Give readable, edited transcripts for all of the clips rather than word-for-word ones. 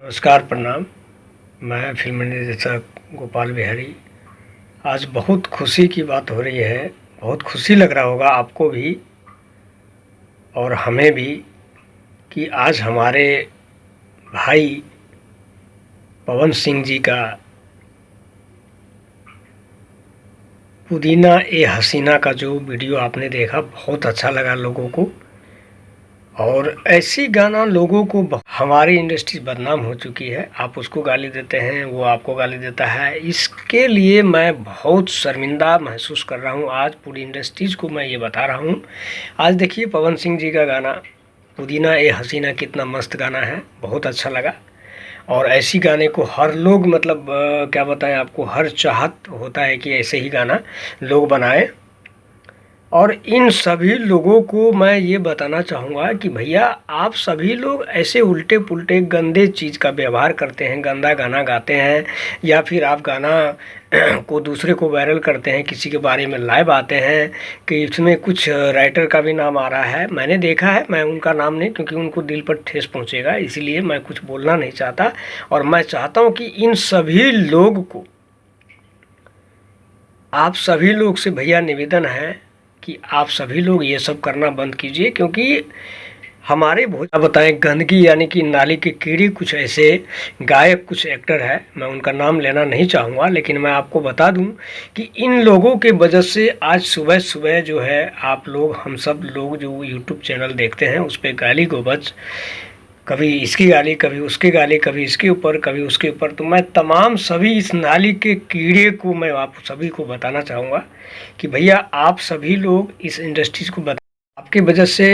नमस्कार, प्रणाम। मैं फिल्म निर्देशक गोपाल बिहारी। आज बहुत खुशी की बात हो रही है। बहुत खुशी लग रहा होगा आपको भी और हमें भी कि आज हमारे भाई पवन सिंह जी का पुदीना ए हसीना का जो वीडियो आपने देखा, बहुत अच्छा लगा लोगों को। और ऐसी गाना लोगों को हमारी इंडस्ट्री बदनाम हो चुकी है। आप उसको गाली देते हैं, वो आपको गाली देता है। इसके लिए मैं बहुत शर्मिंदा महसूस कर रहा हूँ। आज पूरी इंडस्ट्रीज को मैं ये बता रहा हूँ। आज देखिए पवन सिंह जी का गाना पुदीना ए हसीना कितना मस्त गाना है, बहुत अच्छा लगा। और ऐसी गाने को हर लोग क्या बताएं आपको, हर चाहत होता है कि ऐसे ही गाना लोग बनाएं। और इन सभी लोगों को मैं ये बताना चाहूँगा कि भैया आप सभी लोग ऐसे उल्टे पुल्टे गंदे चीज़ का व्यवहार करते हैं, गंदा गाना गाते हैं, या फिर आप गाना को दूसरे को वायरल करते हैं, किसी के बारे में लाइव आते हैं कि इसमें कुछ राइटर का भी नाम आ रहा है। मैंने देखा है, मैं उनका नाम नहीं, क्योंकि उनको दिल पर ठेस पहुँचेगा, इसीलिए मैं कुछ बोलना नहीं चाहता। और मैं चाहता हूँ कि इन सभी लोग को, आप सभी लोग से भैया निवेदन है कि आप सभी लोग ये सब करना बंद कीजिए। क्योंकि हमारे बताएं गंदगी यानी कि नाली के कीड़े कुछ ऐसे गायक, कुछ एक्टर है, मैं उनका नाम लेना नहीं चाहूँगा, लेकिन मैं आपको बता दूं कि इन लोगों के वजह से आज सुबह सुबह जो है आप लोग, हम सब लोग जो यूट्यूब चैनल देखते हैं उस पर गाली गोबच, कभी इसकी गाली, कभी उसकी गाली, कभी इसके ऊपर, कभी उसके ऊपर। तो मैं तमाम सभी इस नाली के कीड़े को मैं आप सभी को बताना चाहूँगा कि भैया आप सभी लोग इस इंडस्ट्रीज़ को आपकी वजह से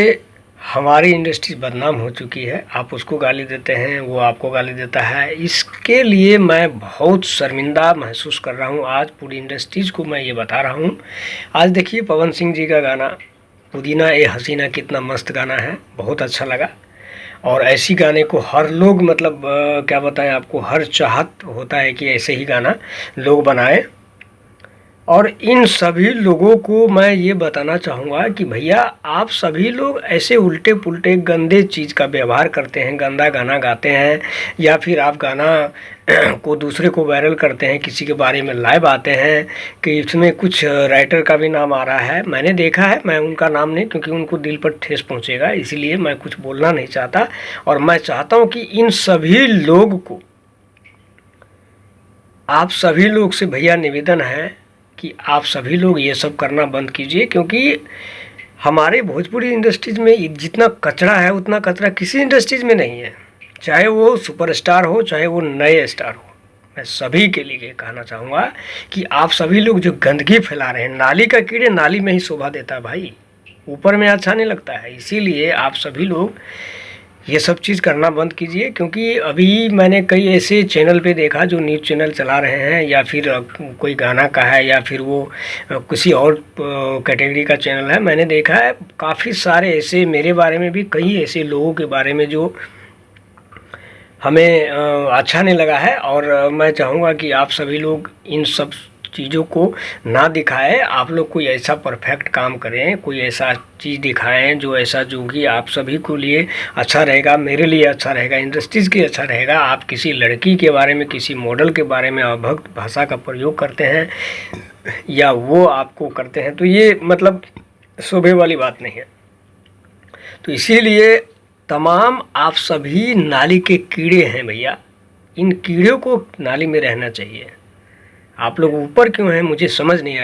हमारी इंडस्ट्री बदनाम हो चुकी है। आप उसको गाली देते हैं, वो आपको गाली देता है। इसके लिए मैं बहुत शर्मिंदा महसूस कर रहा हूँ। आज पूरी इंडस्ट्रीज़ को मैं ये बता रहा हूँ। आज देखिए पवन सिंह जी का गाना पुदीना ए हसीना कितना मस्त गाना है, बहुत अच्छा लगा। और ऐसी गाने को हर लोग क्या बताएं आपको, हर चाहत होता है कि ऐसे ही गाना लोग बनाएं। और इन सभी लोगों को मैं ये बताना चाहूँगा कि भैया आप सभी लोग ऐसे उल्टे पुल्टे गंदे चीज़ का व्यवहार करते हैं, गंदा गाना गाते हैं, या फिर आप गाना को दूसरे को वायरल करते हैं, किसी के बारे में लाइव आते हैं कि इसमें कुछ राइटर का भी नाम आ रहा है। मैंने देखा है, मैं उनका नाम नहीं, क्योंकि उनको दिल पर ठेस पहुँचेगा, इसीलिए मैं कुछ बोलना नहीं चाहता। और मैं चाहता हूँ कि इन सभी लोग को, आप सभी लोग से भैया निवेदन है कि आप सभी लोग ये सब करना बंद कीजिए। क्योंकि हमारे भोजपुरी इंडस्ट्रीज़ में जितना कचरा है उतना कचरा किसी इंडस्ट्रीज़ में नहीं है। चाहे वो सुपरस्टार हो, चाहे वो नए स्टार हो, मैं सभी के लिए कहना चाहूँगा कि आप सभी लोग जो गंदगी फैला रहे हैं, नाली का कीड़े नाली में ही शोभा देता है भाई, ऊपर में अच्छा नहीं लगता है। इसीलिए आप सभी लोग ये सब चीज़ करना बंद कीजिए। क्योंकि अभी मैंने कई ऐसे चैनल पे देखा जो न्यूज़ चैनल चला रहे हैं, या फिर कोई गाना का है, या फिर वो किसी और कैटेगरी का चैनल है। मैंने देखा है काफ़ी सारे ऐसे, मेरे बारे में भी कई ऐसे लोगों के बारे में जो हमें अच्छा नहीं लगा है। और मैं चाहूँगा कि आप सभी लोग इन सब चीज़ों को ना दिखाएं। आप लोग कोई ऐसा परफेक्ट काम करें, कोई ऐसा चीज़ दिखाएं जो ऐसा, जो कि आप सभी को लिए अच्छा रहेगा, मेरे लिए अच्छा रहेगा, इंडस्ट्रीज़ के अच्छा रहेगा। आप किसी लड़की के बारे में, किसी मॉडल के बारे में अभक्त भाषा का प्रयोग करते हैं, या वो आपको करते हैं, तो ये शोभे वाली बात नहीं है। तो इसीलिए तमाम आप सभी नाली के कीड़े हैं भैया, इन कीड़ों को नाली में रहना चाहिए। आप लोग ऊपर क्यों हैं मुझे समझ नहीं आया।